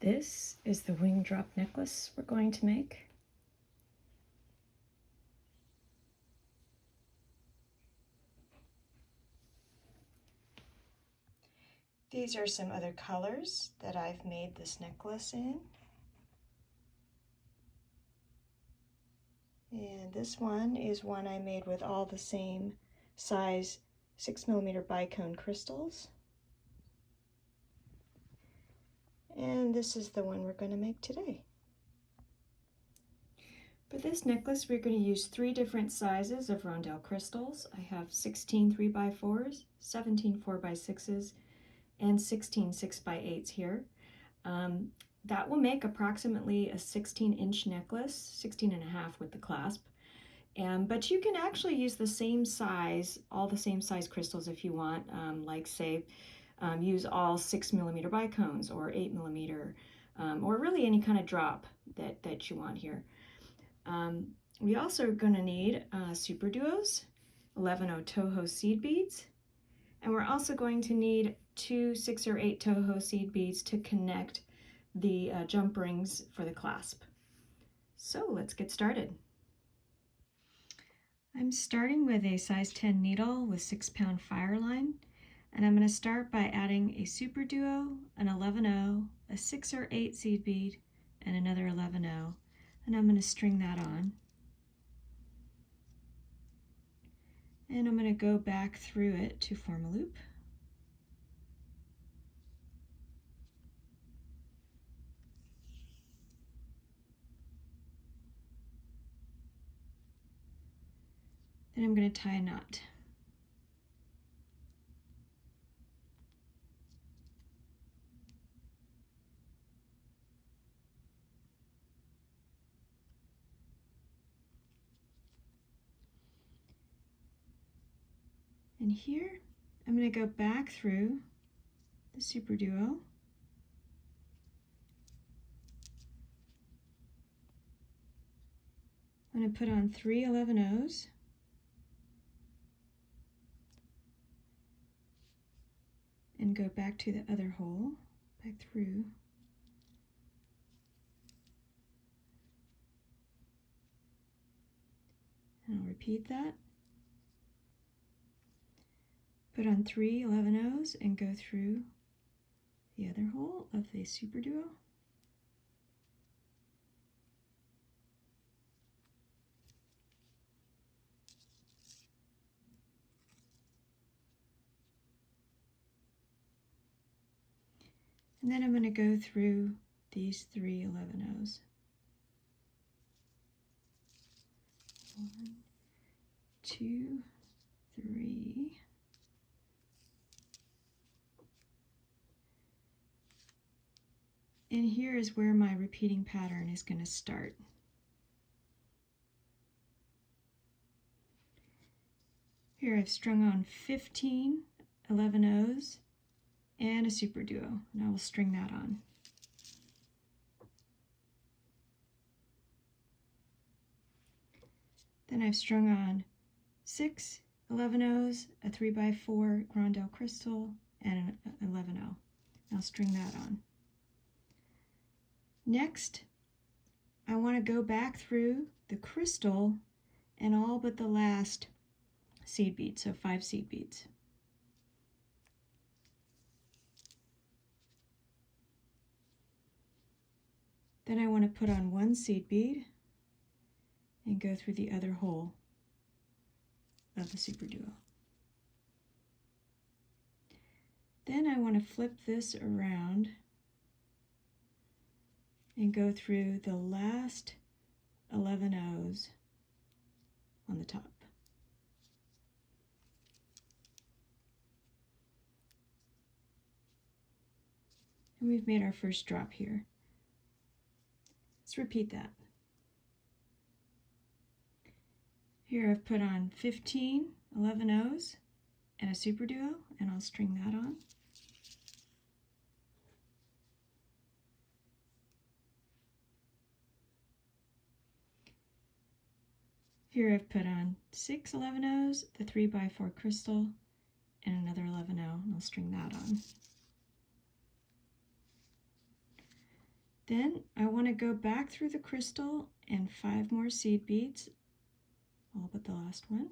This is the wing drop necklace we're going to make. These are some other colors that I've made this necklace in. And this one is one I made with all the same size 6mm bicone crystals. And this is the one we're going to make today. For this necklace, we're going to use 3 different sizes of rondelle crystals. I have 16 3x4s, 17 4x6s, and 16 6x8s here. That will make approximately a 16-inch necklace, 16.5 with the clasp. But you can actually use the same size, all the same size crystals if you want, like say, use all 6mm bicones or 8mm, or really any kind of drop that you want here. We also are going to need super duos, 11/0 Toho seed beads, and we're also going to need 2 6 or 8 Toho seed beads to connect the jump rings for the clasp. So let's get started. I'm starting with a size 10 needle with 6-pound fire line, and I'm going to start by adding a super duo, an 11/0, a 6 or 8 seed bead, and another 11/0, and I'm going to string that on. And I'm going to go back through it to form a loop. Then I'm going to tie a knot. And here, I'm going to go back through the super duo. I'm going to put on 3 11/0s. And go back to the other hole, back through. And I'll repeat that. Put on 3 11/0s and go through the other hole of the super duo. And then I'm going to go through these 3 11/0s. 1, 2, 3. And here is where my repeating pattern is going to start. Here I've strung on 15 11/0s and a super duo, and I will string that on. Then I've strung on 6 11/0s, a 3x4 rondelle crystal, and an 11/0. I'll string that on. Next, I want to go back through the crystal and all but the last seed bead, so 5 seed beads. Then I want to put on 1 seed bead and go through the other hole of the super duo. Then I want to flip this around and go through the last 11/0s on the top. And we've made our first drop here. Let's repeat that. Here I've put on 15 11/0s and a super duo, and I'll string that on. Here I've put on 6 11/0s, the 3x4 crystal, and another 11/0, and I'll string that on. Then I want to go back through the crystal and 5 more seed beads, all but the last one.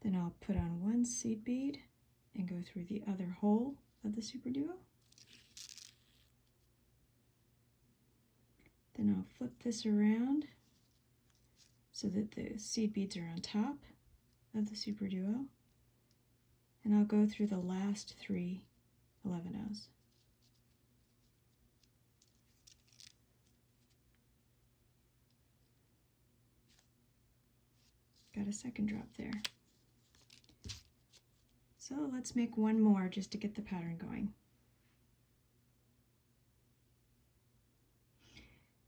Then I'll put on 1 seed bead and go through the other hole of the super duo. Then I'll flip this around so that the seed beads are on top of the super duo. And I'll go through the last 3 11-ohs. Got a second drop there. So let's make one more just to get the pattern going.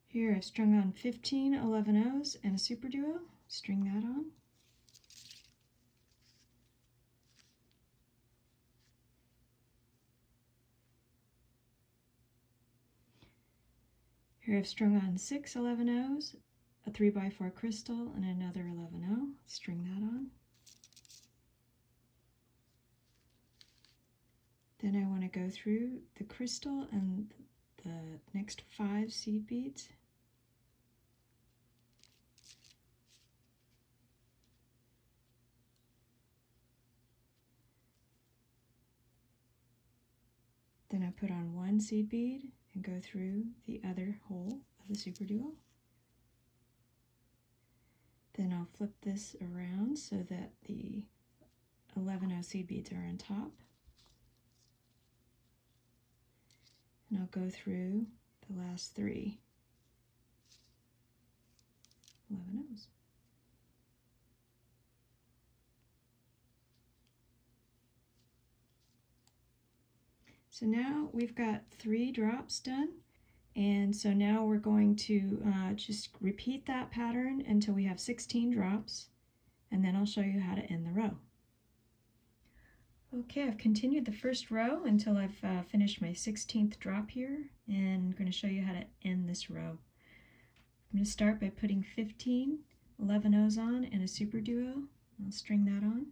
Here I've strung on 15 11-ohs and a super duo. String that on. Here I've strung on 6 11-ohs, a 3x4 crystal, and another 11-oh. String that on. Then I want to go through the crystal and the next 5 seed beads. Then I put on 1 seed bead and go through the other hole of the super duo. Then I'll flip this around so that the 11-oh seed beads are on top. And I'll go through the last 3 11-ohs. So now we've got 3 drops done, and so now we're going to just repeat that pattern until we have 16 drops, and then I'll show you how to end the row. Okay, I've continued the first row until I've finished my 16th drop here, and I'm going to show you how to end this row. I'm going to start by putting 15 11-ohs on and a super duo. I'll string that on.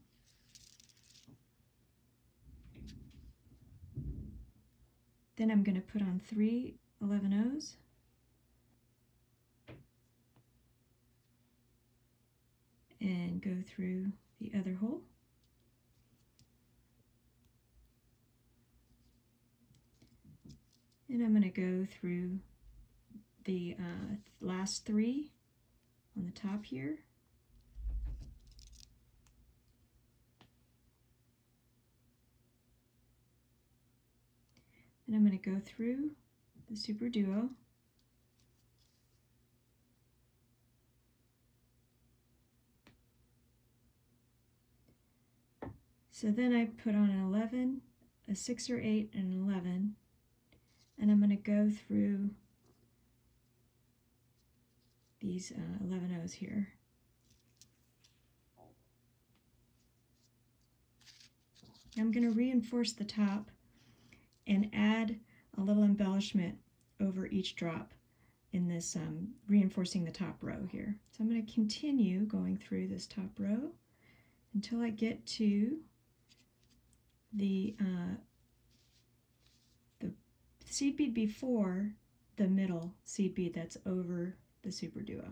Then I'm going to put on 3 11-ohs, and go through the other hole. And I'm going to go through the last 3 on the top here. And I'm going to go through the super duo. So then I put on an 11, a 6 or 8, and an 11, and I'm going to go through these 11-ohs here. I'm going to reinforce the top and add a little embellishment over each drop in this reinforcing the top row here. So I'm going to continue going through this top row until I get to the seed bead before the middle seed bead that's over the super duo.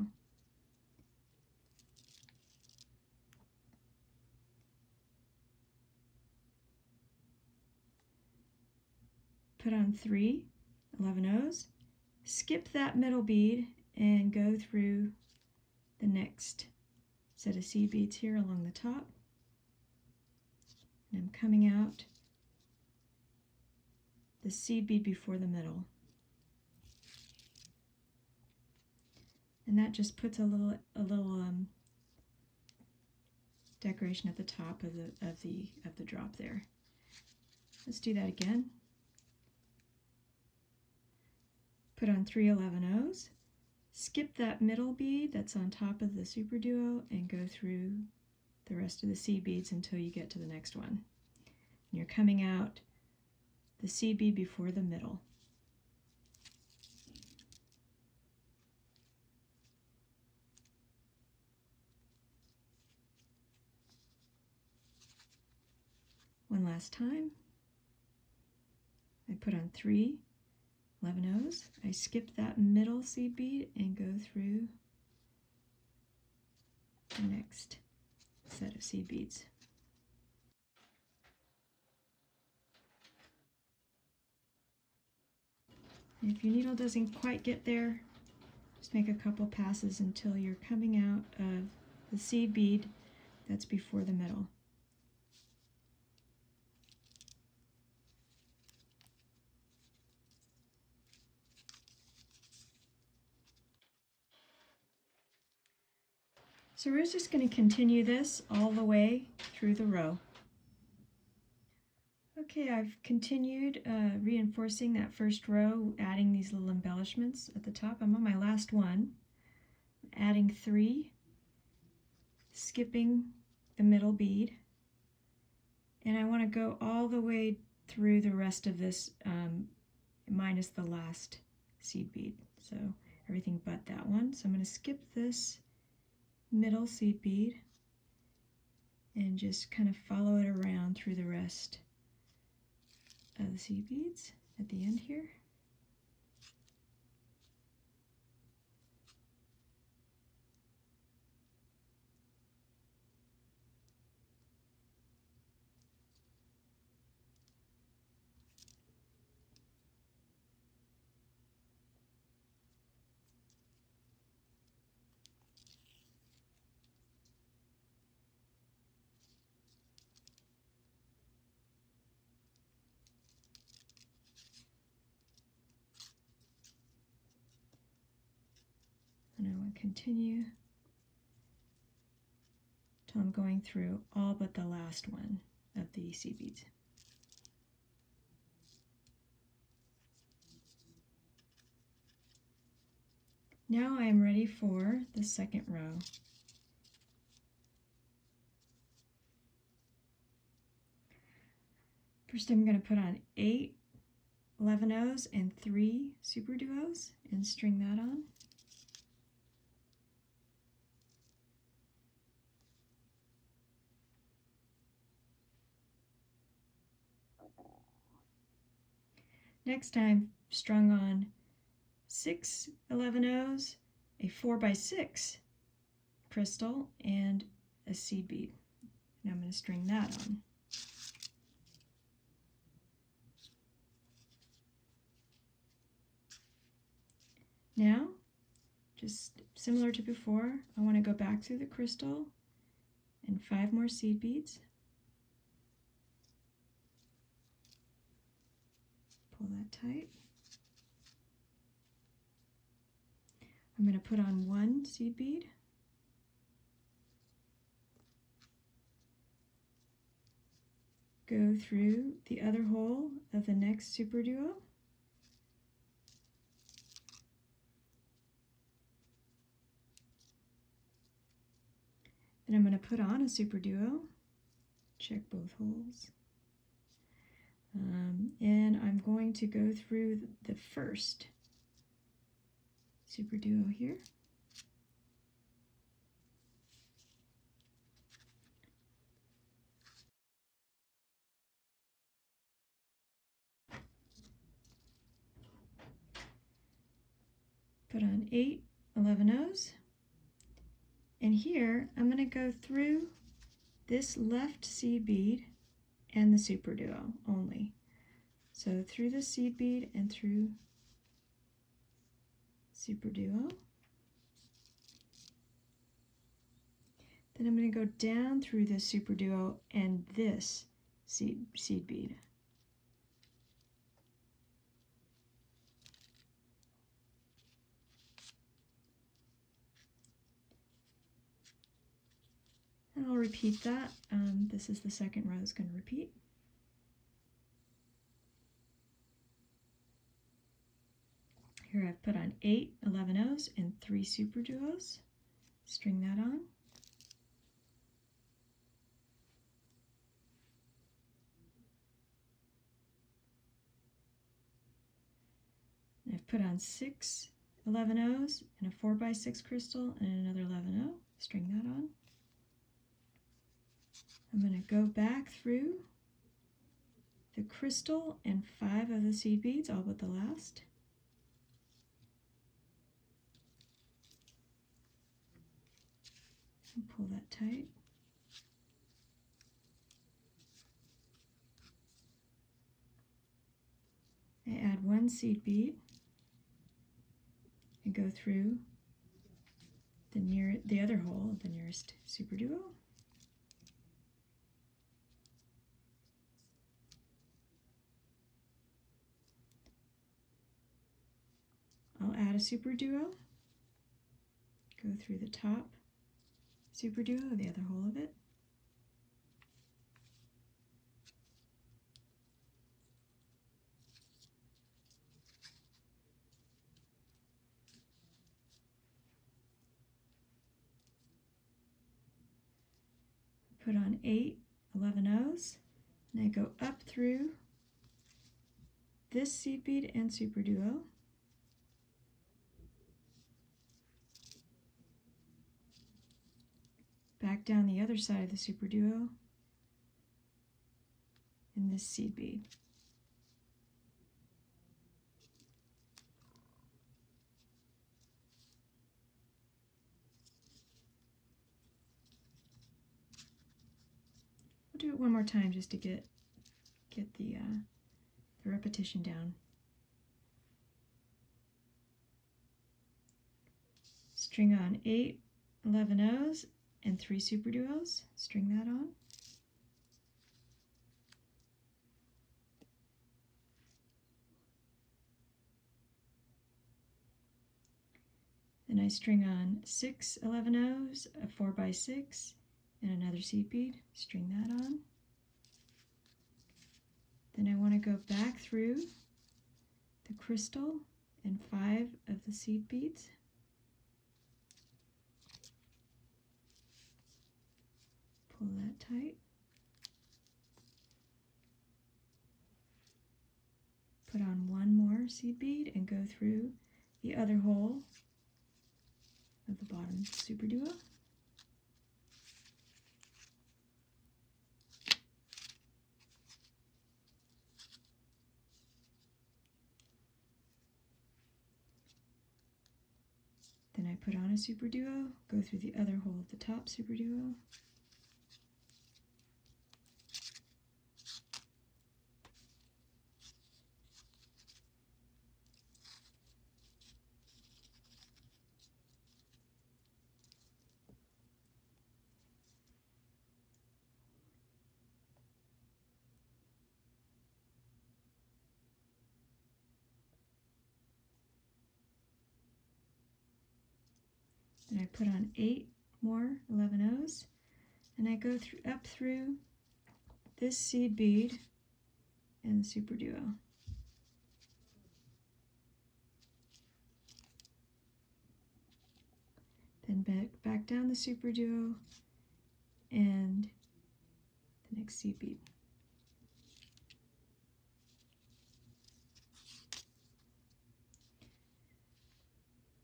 Put on 3 11-ohs, skip that middle bead and go through the next set of seed beads here along the top. And I'm coming out the seed bead before the middle. And that just puts a little decoration at the top of the drop there. Let's do that again. Put on 3 11-ohs, skip that middle bead that's on top of the super duo and go through the rest of the seed beads until you get to the next one. And you're coming out the seed bead before the middle. one last time. I put on 3 11-ohs. I skip that middle seed bead and go through the next set of seed beads. If your needle doesn't quite get there, just make a couple passes until you're coming out of the seed bead that's before the middle. So we're just going to continue this all the way through the row. Okay, I've continued reinforcing that first row, adding these little embellishments at the top. I'm on my last one, adding 3, skipping the middle bead, and I want to go all the way through the rest of this minus the last seed bead, so everything but that one. So I'm going to skip this middle seed bead and just kind of follow it around through the rest of the seed beads at the end here. And I will continue till I'm going through all but the last one of the seed beads. Now I am ready for the second row. First I'm going to put on 8 11-ohs and 3 super duos and string that on. Next I'm strung on 6 11-ohs, a 4x6 crystal, and a seed bead. And I'm going to string that on. Now, just similar to before, I want to go back through the crystal and 5 more seed beads. Pull that tight. I'm going to put on 1 seed bead. Go through the other hole of the next super duo. Then I'm going to put on a super duo, check both holes, and I'm going to go through the first super duo here. Put on 8 11-ohs. And here I'm going to go through this left seed bead and the super duo only. So through the seed bead and through super duo. Then I'm going to go down through this super duo and this seed bead. And I'll repeat that. This is the second row is going to repeat. Here I've put on 8 11-ohs and 3 super duos. String that on. And I've put on 6 11-ohs and a 4x6 crystal and another 11-oh. String that on. I'm going to go back through the crystal and 5 of the seed beads, all but the last. And pull that tight. I add 1 seed bead and go through the other hole of the nearest super duo. I'll add a super duo, go through the top super duo, the other hole of it. Put on 8 11 O's, and I go up through this seed bead and super duo. Back down the other side of the super duo in this seed bead. We'll do it one more time just to get the repetition down. String on 8 11 O's and 3 super duos. String that on. Then I string on 6 11 O's, a 4x6, and another seed bead. String that on. Then I want to go back through the crystal and 5 of the seed beads. Pull that tight. Put on 1 more seed bead and go through the other hole of the bottom super duo. Then I put on a super duo, go through the other hole of the top super duo. Then I put on 8 more 11 O's, and I go up through this seed bead and the super duo. Then back down the super duo and the next seed bead.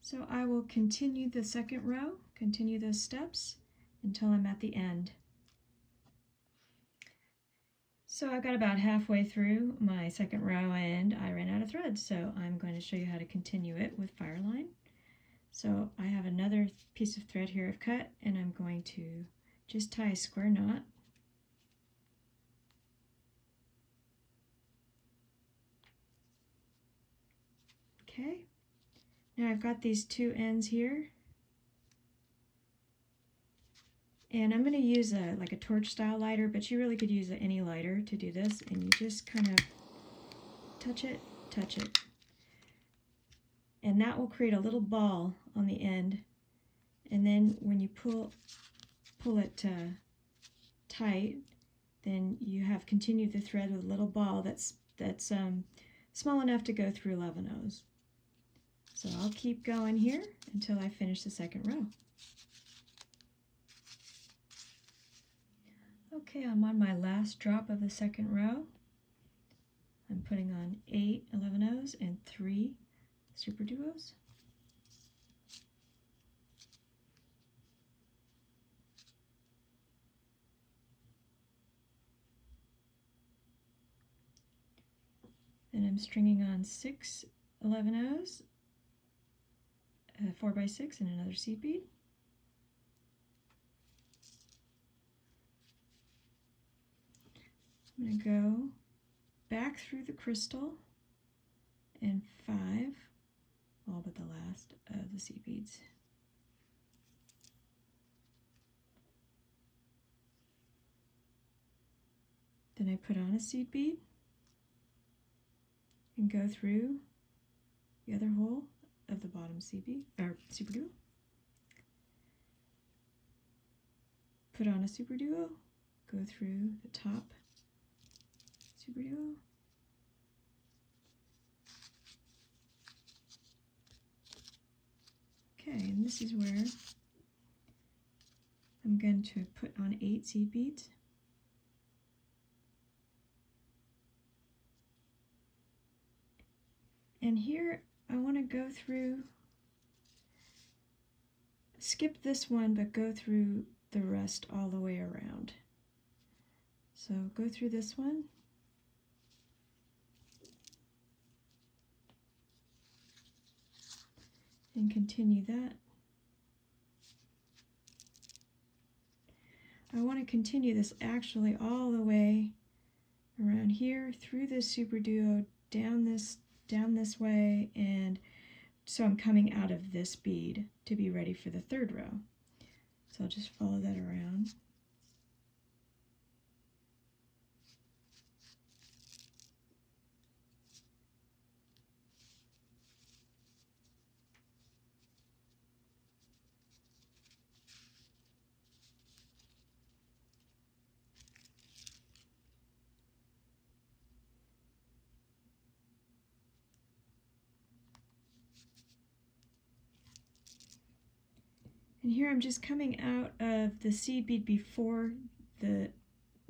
So I will continue the second row, continue those steps until I'm at the end. So I got about halfway through my second row and I ran out of thread, so I'm going to show you how to continue it with fireline. So I have another piece of thread here I've cut, and I'm going to just tie a square knot. Okay, now I've got these 2 ends here, and I'm going to use like a torch style lighter, but you really could use any lighter to do this, and you just kind of touch it, and that will create a little ball on the end, and then when you pull it tight, then you have continued the thread with a little ball that's small enough to go through 11 O's. So I'll keep going here until I finish the second row. Okay, I'm on my last drop of the second row. I'm putting on 8 11 O's and 3 super duos. Then I'm stringing on 6 11-ohs, 4x6 and another seed bead. I'm going to go back through the crystal and 5, all but the last of the seed beads. Then I put on a seed bead and go through the other hole of the bottom seed bead, or super duo. Put on a super duo, go through the top super duo. Okay, and this is where I'm going to put on 8 seed beads. And here I want to go through, skip this one, but go through the rest all the way around. So go through this one. And continue that. I want to continue this actually all the way around here, through this super duo, down this way, and so I'm coming out of this bead to be ready for the third row. So I'll just follow that around. And here I'm just coming out of the seed bead before the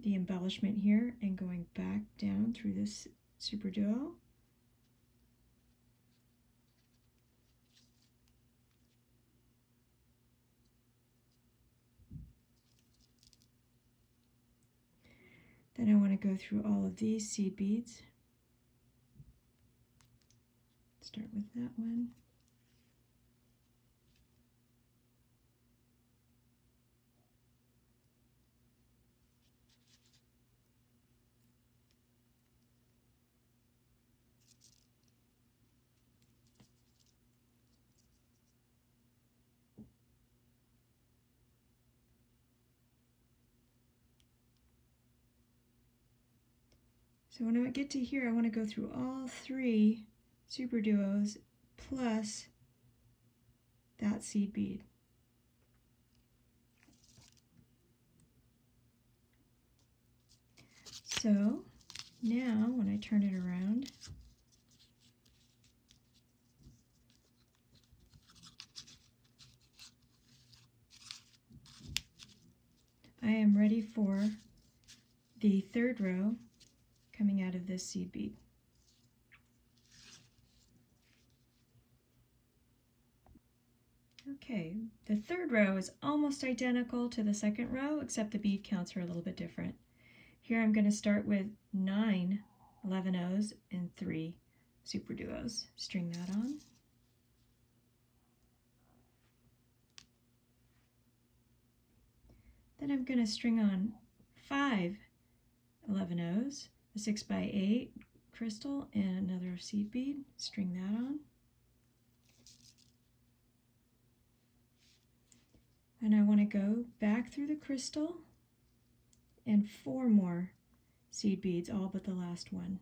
embellishment here and going back down through this super duo. Then I want to go through all of these seed beads. Start with that one. So when I get to here, I want to go through all 3 super duos plus that seed bead. So now when I turn it around, I am ready for the third row coming out of this seed bead. Okay, the third row is almost identical to the second row, except the bead counts are a little bit different. Here I'm going to start with 9 11-ohs and 3 super duos. String that on. Then I'm going to string on 5 11-ohs, a 6x8 crystal, and another seed bead. String that on. And I want to go back through the crystal and 4 more seed beads, all but the last one.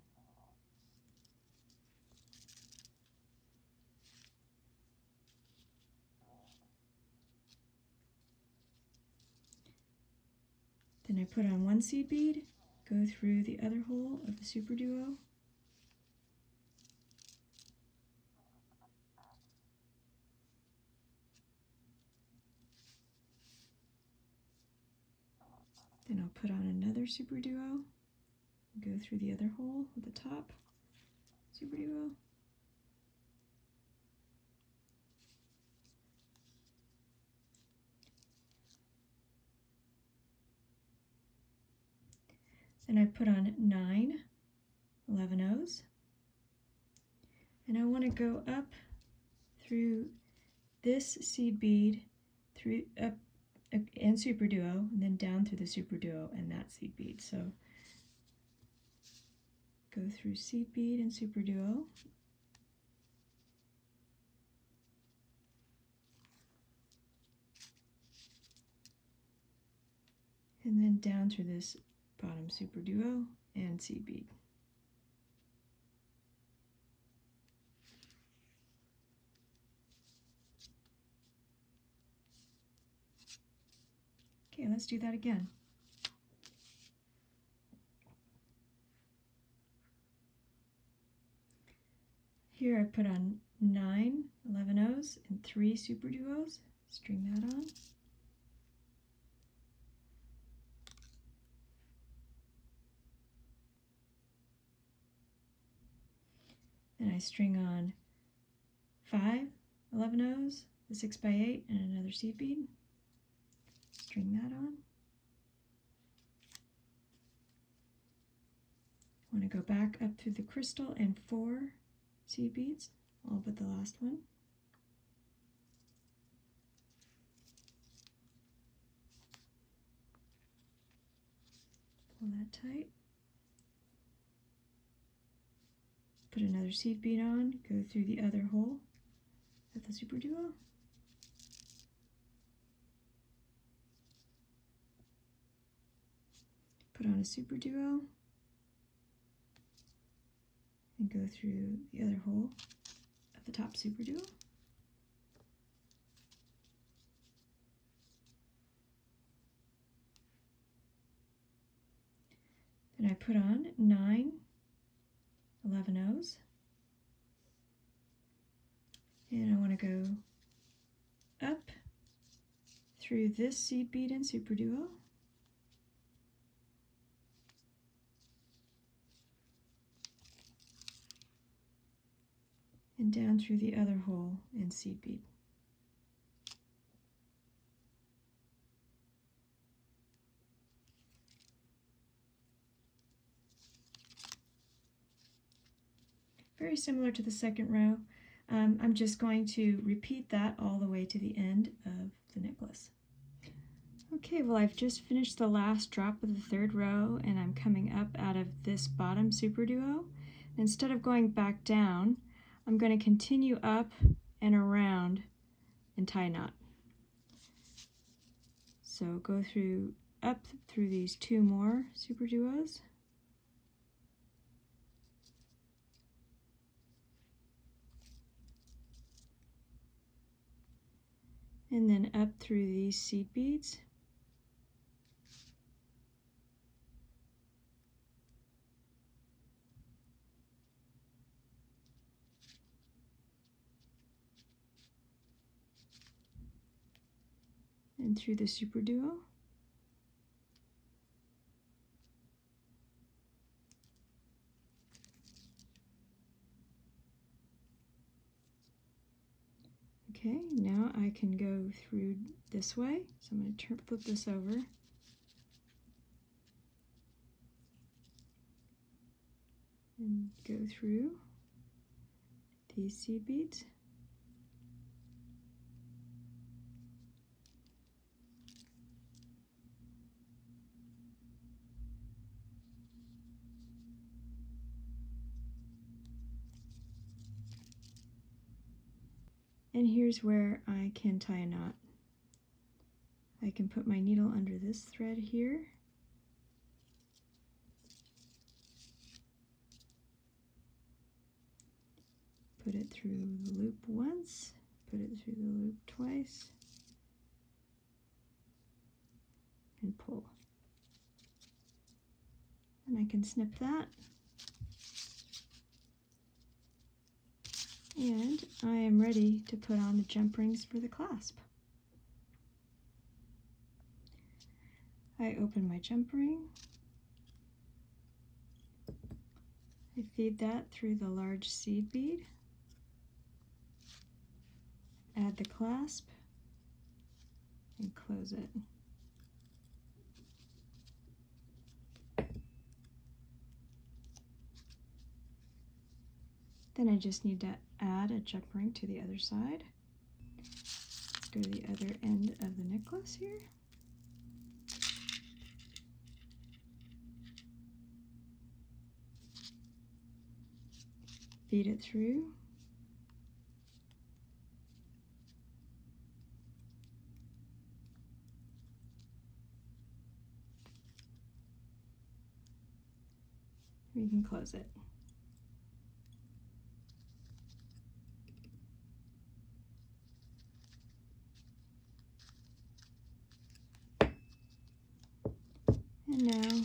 Then I put on 1 seed bead, go through the other hole of the super duo, then I'll put on another super duo, go through the other hole at the top, super duo, then I put on 9 11-ohs, And I want to go up through this seed bead, through up and super duo, and then down through the super duo and that seed bead. So go through seed bead and super duo, and then down through this bottom super duo and seed bead. Okay, let's do that again. Here I put on 9 11-ohs and 3 super duos. String that on. Then I string on 5 11-ohs, the 6x8, and another seed bead. String that on. I want to go back up through the crystal and 4 seed beads, all but the last one. Pull that tight. Put another seed bead on, go through the other hole of the super duo. Put on a super duo and go through the other hole of the top super duo. Then I put on 9 11-ohs, and I want to go up through this seed bead and super duo, and down through the other hole and seed bead. Very similar to the second row. I'm just going to repeat that all the way to the end of the necklace. Okay, well, I've just finished the last drop of the third row, and I'm coming up out of this bottom super duo. Instead of going back down, I'm going to continue up and around and tie a knot. So go through up through these 2 more super duos. And then up through these seed beads. And through the super duo. Okay, now I can go through this way. So I'm going to flip this over. And go through these seed beads. And here's where I can tie a knot. I can put my needle under this thread here. Put it through the loop once, put it through the loop twice, and pull. And I can snip that. And I am ready to put on the jump rings for the clasp. I open my jump ring. I feed that through the large seed bead. Add the clasp and close it. Then I just need to add a jump ring to the other side. Let's go to the other end of the necklace here. Feed it through. We can close it. And now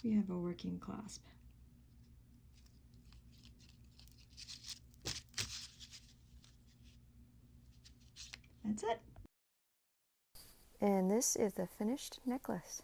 we have a working clasp. That's it. And this is the finished necklace.